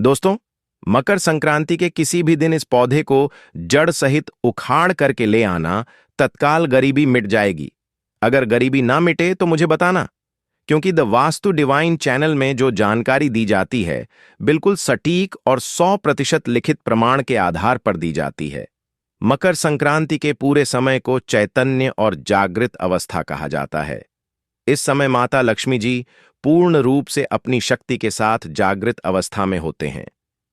दोस्तों, मकर संक्रांति के किसी भी दिन इस पौधे को जड़ सहित उखाड़ करके ले आना, तत्काल गरीबी मिट जाएगी। अगर गरीबी ना मिटे तो मुझे बताना, क्योंकि द वास्तु डिवाइन चैनल में जो जानकारी दी जाती है बिल्कुल सटीक और 100% लिखित प्रमाण के आधार पर दी जाती है। मकर संक्रांति के पूरे समय को चैतन्य और जागृत अवस्था कहा जाता है। इस समय माता लक्ष्मी जी पूर्ण रूप से अपनी शक्ति के साथ जागृत अवस्था में होते हैं।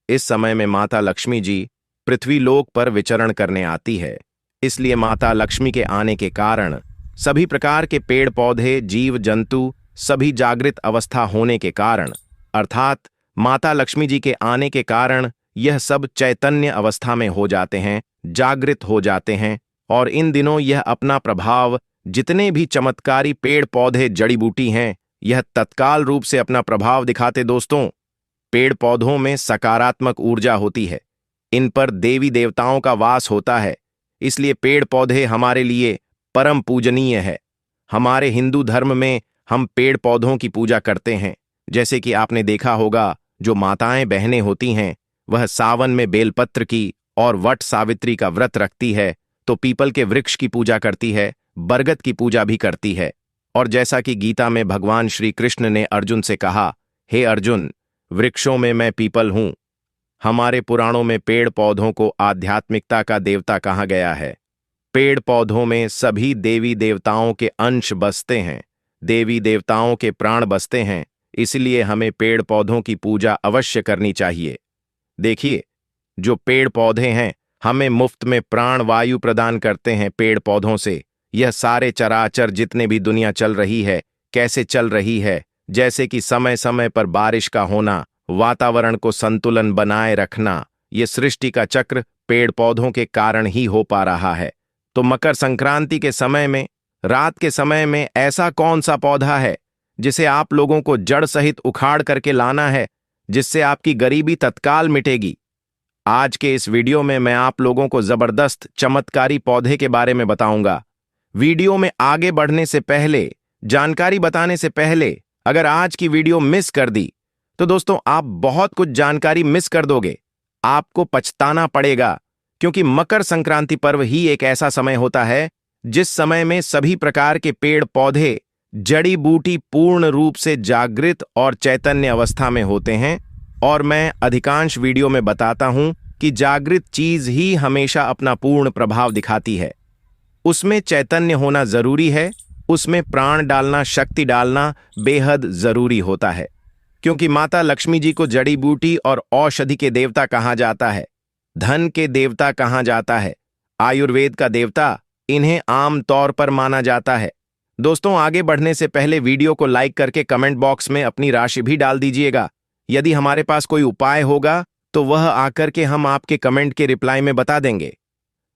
इस समय में माता लक्ष्मी जी पृथ्वी लोक पर विचरण करने आती है। इसलिए माता लक्ष्मी के आने के कारण सभी प्रकार के पेड़ पौधे, जीव जंतु सभी जागृत अवस्था होने के कारण, अर्थात माता लक्ष्मी जी के आने के कारण यह सब चैतन्य अवस्था में हो जाते हैं, जागृत हो जाते हैं। और इन दिनों यह अपना प्रभाव, जितने भी चमत्कारी पेड़ पौधे जड़ी बूटी हैं, यह तत्काल रूप से अपना प्रभाव दिखाते। दोस्तों, पेड़ पौधों में सकारात्मक ऊर्जा होती है, इन पर देवी देवताओं का वास होता है। इसलिए पेड़ पौधे हमारे लिए परम पूजनीय है। हमारे हिंदू धर्म में हम पेड़ पौधों की पूजा करते हैं। जैसे कि आपने देखा होगा, जो माताएं बहनें होती हैं वह सावन में बेलपत्र की और वट सावित्री का व्रत रखती है, तो पीपल के वृक्ष की पूजा करती है, बरगद की पूजा भी करती है। और जैसा कि गीता में भगवान श्री कृष्ण ने अर्जुन से कहा, हे अर्जुन, वृक्षों में मैं पीपल हूं। हमारे पुराणों में पेड़ पौधों को आध्यात्मिकता का देवता कहा गया है। पेड़ पौधों में सभी देवी देवताओं के अंश बसते हैं, देवी देवताओं के प्राण बसते हैं। इसलिए हमें पेड़ पौधों की पूजा अवश्य करनी चाहिए। देखिए, जो पेड़ पौधे हैं हमें मुफ्त में प्राण वायु प्रदान करते हैं। पेड़ पौधों से यह सारे चराचर जितने भी दुनिया चल रही है, कैसे चल रही है, जैसे कि समय समय पर बारिश का होना, वातावरण को संतुलन बनाए रखना, ये सृष्टि का चक्र पेड़ पौधों के कारण ही हो पा रहा है। तो मकर संक्रांति के समय में, रात के समय में ऐसा कौन सा पौधा है जिसे आप लोगों को जड़ सहित उखाड़ करके लाना है, जिससे आपकी गरीबी तत्काल मिटेगी? आज के इस वीडियो में मैं आप लोगों को जबरदस्त चमत्कारी पौधे के बारे में बताऊंगा। वीडियो में आगे बढ़ने से पहले, जानकारी बताने से पहले, अगर आज की वीडियो मिस कर दी तो दोस्तों आप बहुत कुछ जानकारी मिस कर दोगे। आपको पछताना पड़ेगा, क्योंकि मकर संक्रांति पर्व ही एक ऐसा समय होता है जिस समय में सभी प्रकार के पेड़ पौधे, जड़ी बूटी पूर्ण रूप से जागृत और चैतन्य अवस्था में होते हैं। और मैं अधिकांश वीडियो में बताता हूं कि जागृत चीज ही हमेशा अपना पूर्ण प्रभाव दिखाती है। उसमें चैतन्य होना जरूरी है, उसमें प्राण डालना, शक्ति डालना बेहद जरूरी होता है। क्योंकि माता लक्ष्मी जी को जड़ी बूटी और औषधि के देवता कहा जाता है, धन के देवता कहा जाता है, आयुर्वेद का देवता इन्हें आम तौर पर माना जाता है। दोस्तों, आगे बढ़ने से पहले वीडियो को लाइक करके कमेंट बॉक्स में अपनी राशि भी डाल दीजिएगा। यदि हमारे पास कोई उपाय होगा तो वह आकर के हम आपके कमेंट के रिप्लाई में बता देंगे।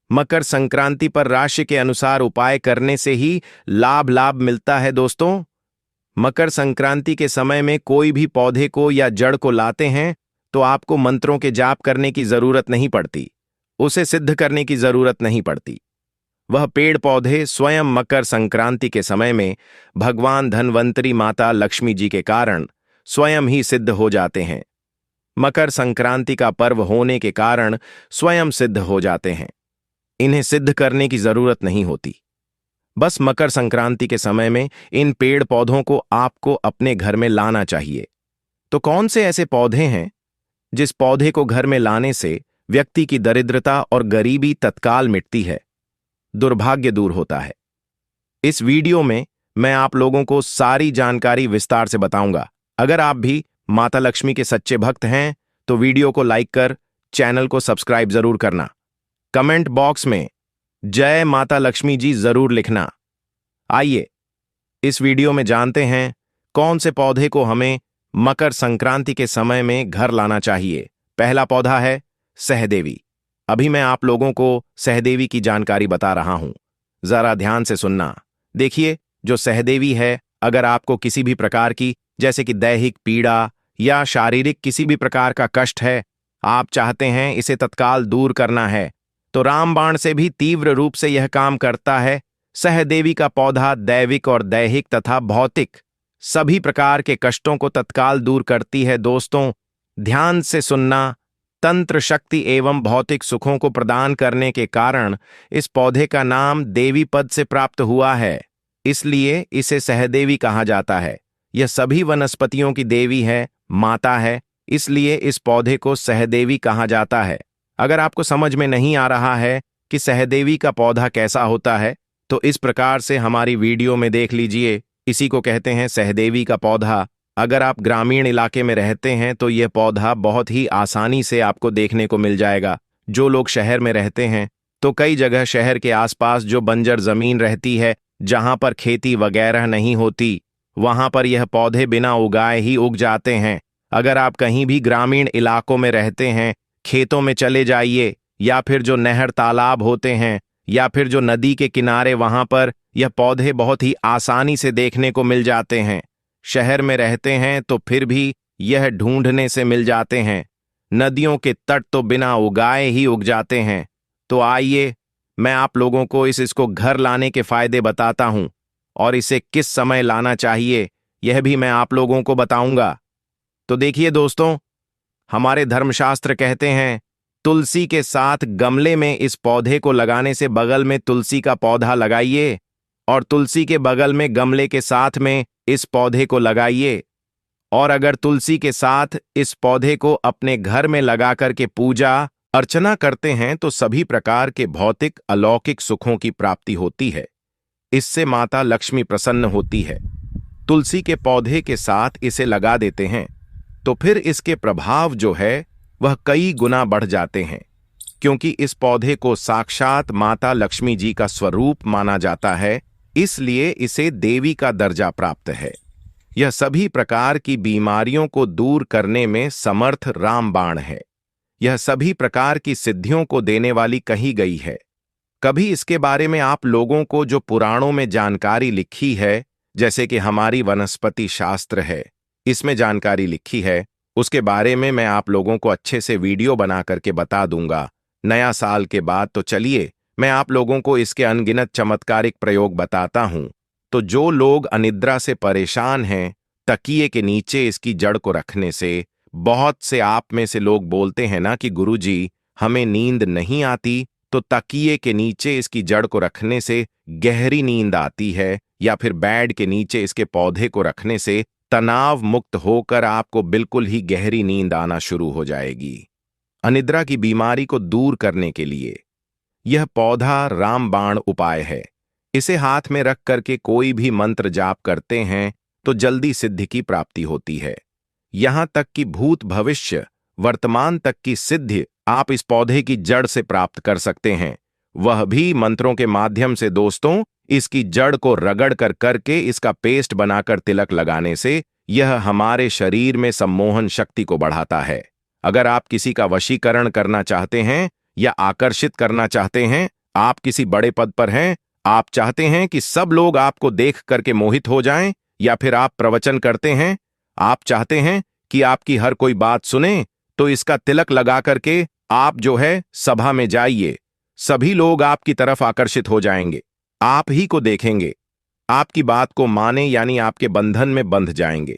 मकर संक्रांति पर राशि के अनुसार उपाय करने से ही लाभ मिलता है। दोस्तों, मकर संक्रांति के समय में कोई भी पौधे को या जड़ को लाते हैं तो आपको मंत्रों के जाप करने की जरूरत नहीं पड़ती, उसे सिद्ध करने की जरूरत नहीं पड़ती। वह पेड़ पौधे स्वयं मकर संक्रांति के समय में भगवान धनवंतरी माता लक्ष्मी जी के कारण स्वयं ही सिद्ध हो जाते हैं। मकर संक्रांति का पर्व होने के कारण स्वयं सिद्ध हो जाते हैं, इन्हें सिद्ध करने की जरूरत नहीं होती। बस मकर संक्रांति के समय में इन पेड़ पौधों को आपको अपने घर में लाना चाहिए। तो कौन से ऐसे पौधे हैं जिस पौधे को घर में लाने से व्यक्ति की दरिद्रता और गरीबी तत्काल मिटती है, दुर्भाग्य दूर होता है? इस वीडियो में मैं आप लोगों को सारी जानकारी विस्तार से बताऊंगा। अगर आप भी माता लक्ष्मी के सच्चे भक्त हैं तो वीडियो को लाइक कर चैनल को सब्सक्राइब जरूर करना। कमेंट बॉक्स में जय माता लक्ष्मी जी जरूर लिखना। आइए इस वीडियो में जानते हैं कौन से पौधे को हमें मकर संक्रांति के समय में घर लाना चाहिए। पहला पौधा है सहदेवी। अभी मैं आप लोगों को सहदेवी की जानकारी बता रहा हूं, जरा ध्यान से सुनना। देखिए, जो सहदेवी है, अगर आपको किसी भी प्रकार की, जैसे कि दैहिक पीड़ा या शारीरिक किसी भी प्रकार का कष्ट है, आप चाहते हैं इसे तत्काल दूर करना है, तो रामबाण से भी तीव्र रूप से यह काम करता है। सहदेवी का पौधा दैविक और दैहिक तथा भौतिक सभी प्रकार के कष्टों को तत्काल दूर करती है। दोस्तों, ध्यान से सुनना, तंत्र शक्ति एवं भौतिक सुखों को प्रदान करने के कारण इस पौधे का नाम देवी पद से प्राप्त हुआ है। इसलिए इसे सहदेवी कहा जाता है। यह सभी वनस्पतियों की देवी है, माता है, इसलिए इस पौधे को सहदेवी कहा जाता है। अगर आपको समझ में नहीं आ रहा है कि सहदेवी का पौधा कैसा होता है, तो इस प्रकार से हमारी वीडियो में देख लीजिए। इसी को कहते हैं सहदेवी का पौधा। अगर आप ग्रामीण इलाके में रहते हैं तो यह पौधा बहुत ही आसानी से आपको देखने को मिल जाएगा। जो लोग शहर में रहते हैं तो कई जगह शहर के आसपास जो बंजर जमीन रहती है, जहां पर खेती वगैरह नहीं होती, वहां पर यह पौधे बिना उगाए ही उग जाते हैं। अगर आप कहीं भी ग्रामीण इलाकों में रहते हैं, खेतों में चले जाइए, या फिर जो नहर तालाब होते हैं, या फिर जो नदी के किनारे, वहां पर यह पौधे बहुत ही आसानी से देखने को मिल जाते हैं। शहर में रहते हैं तो फिर भी यह ढूंढने से मिल जाते हैं। नदियों के तट तो बिना उगाए ही उग जाते हैं। तो आइए मैं आप लोगों को इसको घर लाने के फायदे बताता हूं, और इसे किस समय लाना चाहिए यह भी मैं आप लोगों को बताऊंगा। तो देखिए दोस्तों, हमारे धर्मशास्त्र कहते हैं तुलसी के साथ गमले में इस पौधे को लगाने से बगल में तुलसी का पौधा लगाइए, और तुलसी के बगल में गमले के साथ में इस पौधे को लगाइए। और अगर तुलसी के साथ इस पौधे को अपने घर में लगा करके पूजा अर्चना करते हैं तो सभी प्रकार के भौतिक अलौकिक सुखों की प्राप्ति होती है। इससे माता लक्ष्मी प्रसन्न होती है। तुलसी के पौधे के साथ इसे लगा देते हैं तो फिर इसके प्रभाव जो है वह कई गुना बढ़ जाते हैं, क्योंकि इस पौधे को साक्षात माता लक्ष्मी जी का स्वरूप माना जाता है, इसलिए इसे देवी का दर्जा प्राप्त है। यह सभी प्रकार की बीमारियों को दूर करने में समर्थ रामबाण है। यह सभी प्रकार की सिद्धियों को देने वाली कही गई है। कभी इसके बारे में आप लोगों को जो पुराणों में जानकारी लिखी है, जैसे कि हमारी वनस्पति शास्त्र है, इसमें जानकारी लिखी है, उसके बारे में मैं आप लोगों को अच्छे से वीडियो बना करके बता दूंगा नया साल के बाद। तो चलिए मैं आप लोगों को इसके अनगिनत चमत्कारिक प्रयोग बताता हूं। तो जो लोग अनिद्रा से परेशान हैं, तकिए के नीचे इसकी जड़ को रखने से, बहुत से आप में से लोग बोलते हैं ना कि गुरुजी हमें नींद नहीं आती, तो तकिए के नीचे इसकी जड़ को रखने से गहरी नींद आती है, या फिर बेड के नीचे इसके पौधे को रखने से तनाव मुक्त होकर आपको बिल्कुल ही गहरी नींद आना शुरू हो जाएगी। अनिद्रा की बीमारी को दूर करने के लिए यह पौधा रामबाण उपाय है। इसे हाथ में रख करके कोई भी मंत्र जाप करते हैं तो जल्दी सिद्धि की प्राप्ति होती है। यहां तक कि भूत भविष्य वर्तमान तक की सिद्धि आप इस पौधे की जड़ से प्राप्त कर सकते हैं, वह भी मंत्रों के माध्यम से। दोस्तों, इसकी जड़ को रगड़ कर करके इसका पेस्ट बनाकर तिलक लगाने से यह हमारे शरीर में सम्मोहन शक्ति को बढ़ाता है। अगर आप किसी का वशीकरण करना चाहते हैं या आकर्षित करना चाहते हैं, आप किसी बड़े पद पर हैं, आप चाहते हैं कि सब लोग आपको देख करके मोहित हो जाएं, या फिर आप प्रवचन करते हैं, आप चाहते हैं कि आपकी हर कोई बात सुने, तो इसका तिलक लगा करके आप जो है सभा में जाइए। सभी लोग आपकी तरफ आकर्षित हो जाएंगे, आप ही को देखेंगे, आपकी बात को माने यानी आपके बंधन में बंध जाएंगे।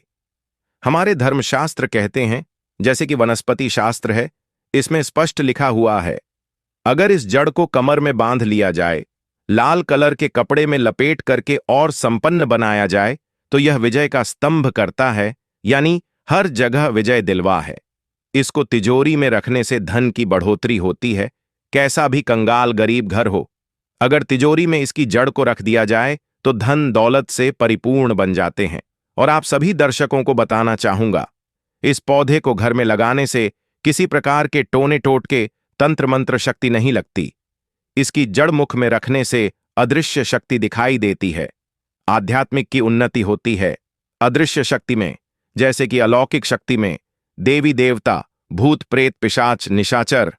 हमारे धर्मशास्त्र कहते हैं, जैसे कि वनस्पति शास्त्र है, इसमें स्पष्ट लिखा हुआ है, अगर इस जड़ को कमर में बांध लिया जाए, लाल कलर के कपड़े में लपेट करके और संपन्न बनाया जाए, तो यह विजय का स्तंभ करता है, यानी हर जगह विजय दिलवा है। इसको तिजोरी में रखने से धन की बढ़ोतरी होती है, कैसा भी कंगाल गरीब घर हो, अगर तिजोरी में इसकी जड़ को रख दिया जाए तो धन दौलत से परिपूर्ण बन जाते हैं। और आप सभी दर्शकों को बताना चाहूंगा, इस पौधे को घर में लगाने से किसी प्रकार के टोने टोटके तंत्र मंत्र शक्ति नहीं लगती। इसकी जड़ मुख में रखने से अदृश्य शक्ति दिखाई देती है, आध्यात्मिक की उन्नति होती है। अदृश्य शक्ति में, जैसे कि अलौकिक शक्ति में, देवी देवता, भूत प्रेत पिशाच निशाचर,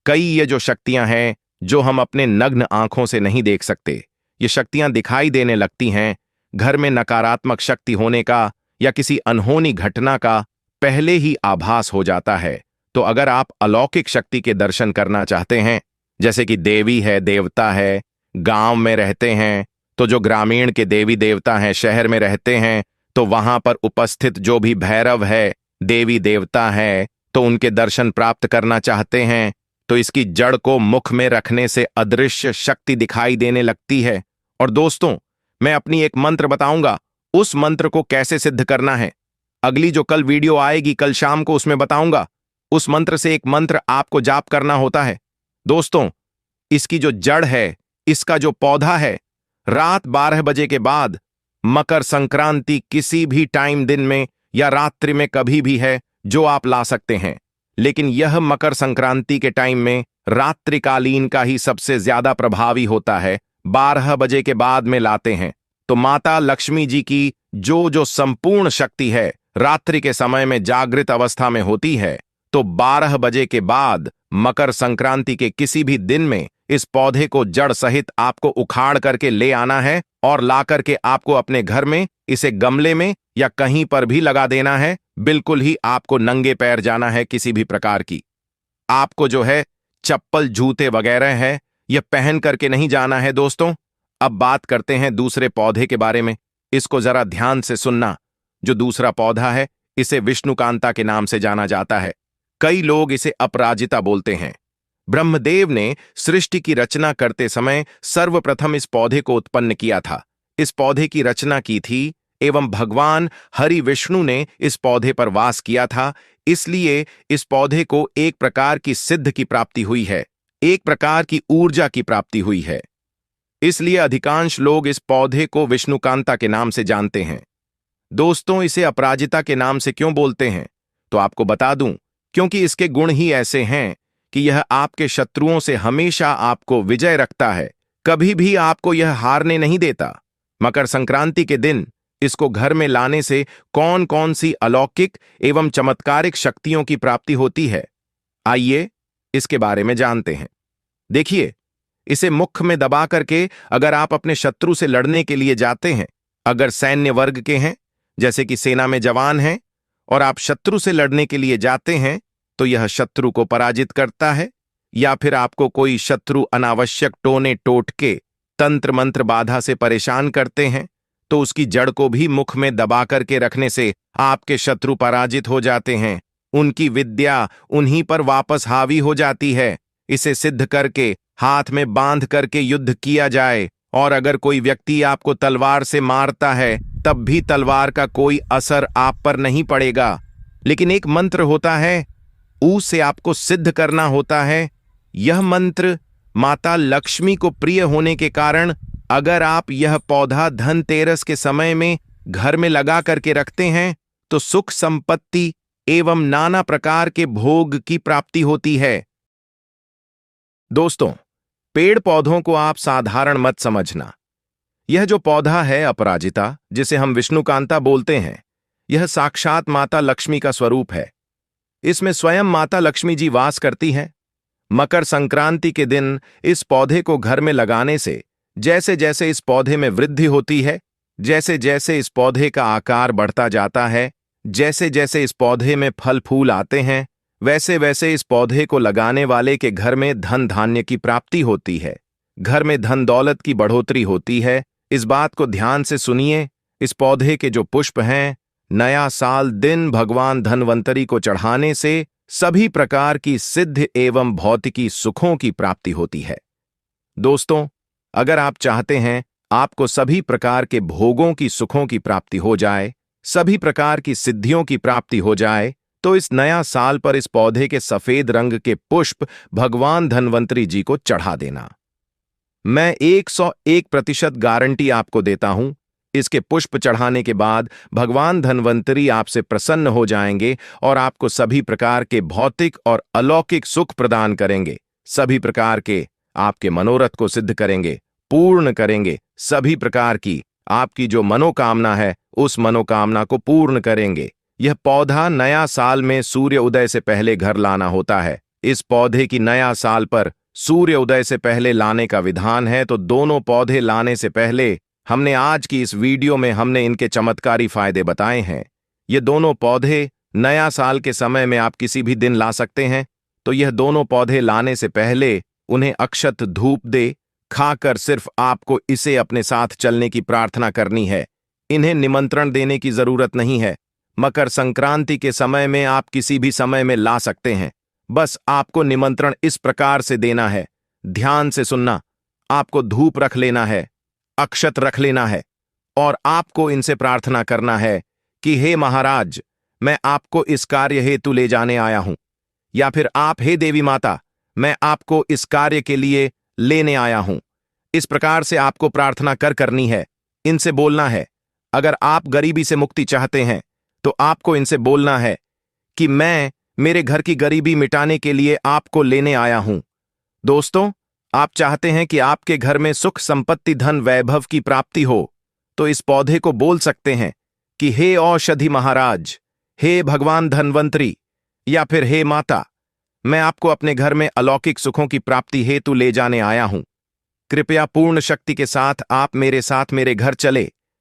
कई ये जो शक्तियां हैं जो हम अपने नग्न आंखों से नहीं देख सकते, ये शक्तियां दिखाई देने लगती हैं। घर में नकारात्मक शक्ति होने का या किसी अनहोनी घटना का पहले ही आभास हो जाता है। तो अगर आप अलौकिक शक्ति के दर्शन करना चाहते हैं, जैसे कि देवी है, देवता है, गांव में रहते हैं तो जो ग्रामीण के देवी देवता हैं, शहर में रहते हैं तो वहां पर उपस्थित जो भी भैरव है, देवी देवता है, तो उनके दर्शन प्राप्त करना चाहते हैं तो इसकी जड़ को मुख में रखने से अदृश्य शक्ति दिखाई देने लगती है। और दोस्तों, मैं अपनी एक मंत्र बताऊंगा, उस मंत्र को कैसे सिद्ध करना है अगली जो कल वीडियो आएगी कल शाम को उसमें बताऊंगा। उस मंत्र से एक मंत्र आपको जाप करना होता है। दोस्तों, इसकी जो जड़ है, इसका जो पौधा है, रात 12 बजे के बाद मकर संक्रांति किसी भी टाइम दिन में या रात्रि में कभी भी है जो आप ला सकते हैं, लेकिन यह मकर संक्रांति के टाइम में रात्रिकालीन का ही सबसे ज्यादा प्रभावी होता है। 12 बजे के बाद में लाते हैं तो माता लक्ष्मी जी की जो संपूर्ण शक्ति है रात्रि के समय में जागृत अवस्था में होती है। तो 12 बजे के बाद मकर संक्रांति के किसी भी दिन में इस पौधे को जड़ सहित आपको उखाड़ करके ले आना है और ला करके आपको अपने घर में इसे गमले में या कहीं पर भी लगा देना है। बिल्कुल ही आपको नंगे पैर जाना है, किसी भी प्रकार की आपको जो है चप्पल जूते वगैरह है यह पहन करके नहीं जाना है। दोस्तों, अब बात करते हैं दूसरे पौधे के बारे में। इसको जरा ध्यान से सुनना। जो दूसरा पौधा है इसे विष्णुकांता के नाम से जाना जाता है। कई लोग इसे अपराजिता बोलते हैं। ब्रह्मदेव ने सृष्टि की रचना करते समय सर्वप्रथम इस पौधे को उत्पन्न किया था। इस पौधे की रचना की थी एवं भगवान हरि विष्णु ने इस पौधे पर वास किया था। इसलिए इस पौधे को एक प्रकार की सिद्ध की प्राप्ति हुई है, एक प्रकार की ऊर्जा की प्राप्ति हुई है। इसलिए अधिकांश लोग इस पौधे को विष्णुकांता के नाम से जानते हैं। दोस्तों, इसे अपराजिता के नाम से क्यों बोलते हैं तो आपको बता दूं, क्योंकि इसके गुण ही ऐसे हैं कि यह आपके शत्रुओं से हमेशा आपको विजय रखता है, कभी भी आपको यह हारने नहीं देता। मकर संक्रांति के दिन इसको घर में लाने से कौन कौन सी अलौकिक एवं चमत्कारिक शक्तियों की प्राप्ति होती है, आइए इसके बारे में जानते हैं। देखिए, इसे मुख में दबा करके अगर आप अपने शत्रु से लड़ने के लिए जाते हैं, अगर सैन्य वर्ग के हैं जैसे कि सेना में जवान हैं और आप शत्रु से लड़ने के लिए जाते हैं तो यह शत्रु को पराजित करता है। या फिर आपको कोई शत्रु अनावश्यक टोने टोटके तंत्र मंत्र बाधा से परेशान करते हैं तो उसकी जड़ को भी मुख में दबा करके रखने से आपके शत्रु पराजित हो जाते हैं, उनकी विद्या उन्हीं पर वापस हावी हो जाती है। इसे सिद्ध करके हाथ में बांध करके युद्ध किया जाए और अगर कोई व्यक्ति आपको तलवार से मारता है तब भी तलवार का कोई असर आप पर नहीं पड़ेगा। लेकिन एक मंत्र होता है, उसे आपको सिद्ध करना होता है। यह मंत्र माता लक्ष्मी को प्रिय होने के कारण अगर आप यह पौधा धनतेरस के समय में घर में लगा करके रखते हैं तो सुख संपत्ति एवं नाना प्रकार के भोग की प्राप्ति होती है। दोस्तों, पेड़ पौधों को आप साधारण मत समझना। यह जो पौधा है अपराजिता, जिसे हम विष्णुकांता बोलते हैं, यह साक्षात माता लक्ष्मी का स्वरूप है। इसमें स्वयं माता लक्ष्मी जी वास करती हैं। मकर संक्रांति के दिन इस पौधे को घर में लगाने से जैसे जैसे इस पौधे में वृद्धि होती है, जैसे जैसे इस पौधे का आकार बढ़ता जाता है, जैसे जैसे इस पौधे में फल फूल आते हैं, वैसे वैसे इस पौधे को लगाने वाले के घर में धन धान्य की प्राप्ति होती है, घर में धन दौलत की बढ़ोतरी होती है। इस बात को ध्यान से सुनिए। इस पौधे के जो पुष्प हैं, नया साल दिन भगवान धनवंतरी को चढ़ाने से सभी प्रकार की सिद्ध एवं भौतिकी सुखों की प्राप्ति होती है। दोस्तों, अगर आप चाहते हैं आपको सभी प्रकार के भोगों की सुखों की प्राप्ति हो जाए, सभी प्रकार की सिद्धियों की प्राप्ति हो जाए, तो इस नया साल पर इस पौधे के सफेद रंग के पुष्प भगवान धनवंतरी जी को चढ़ा देना। मैं 101% गारंटी आपको देता हूं, इसके पुष्प चढ़ाने के बाद भगवान धनवंतरी आपसे प्रसन्न हो जाएंगे और आपको सभी प्रकार के भौतिक और अलौकिक सुख प्रदान करेंगे, सभी प्रकार के आपके मनोरथ को सिद्ध करेंगे, पूर्ण करेंगे। सभी प्रकार की आपकी जो मनोकामना है उस मनोकामना को पूर्ण करेंगे। यह पौधा नया साल में सूर्य उदय से पहले घर लाना होता है। इस पौधे की नया साल पर सूर्य उदय से पहले लाने का विधान है। तो दोनों पौधे लाने से पहले हमने आज की इस वीडियो में हमने इनके चमत्कारी फायदे बताए हैं। ये दोनों पौधे नया साल के समय में आप किसी भी दिन ला सकते हैं। तो यह दोनों पौधे लाने से पहले उन्हें अक्षत धूप दे खाकर सिर्फ आपको इसे अपने साथ चलने की प्रार्थना करनी है। इन्हें निमंत्रण देने की जरूरत नहीं है, मकर संक्रांति के समय में आप किसी भी समय में ला सकते हैं। बस आपको निमंत्रण इस प्रकार से देना है, ध्यान से सुनना। आपको धूप रख लेना है, अक्षत रख लेना है और आपको इनसे प्रार्थना करना है कि हे महाराज, मैं आपको इस कार्य हेतु ले जाने आया हूं। या फिर आप, हे देवी माता, मैं आपको इस कार्य के लिए लेने आया हूं। इस प्रकार से आपको प्रार्थना करनी है, इनसे बोलना है। अगर आप गरीबी से मुक्ति चाहते हैं तो आपको इनसे बोलना है कि मैं मेरे घर की गरीबी मिटाने के लिए आपको लेने आया हूं। दोस्तों, आप चाहते हैं कि आपके घर में सुख, संपत्ति, धन, वैभव की प्राप्ति हो, तो इस पौधे को बोल सकते हैं कि हे औषधि महाराज, हे भगवान धन्वंतरी, या फिर हे माता, मैं आपको अपने घर में अलौकिक सुखों की प्राप्ति हेतु ले जाने आया हूं। कृपया पूर्ण शक्ति के साथ आप मेरे साथ मेरे घर चले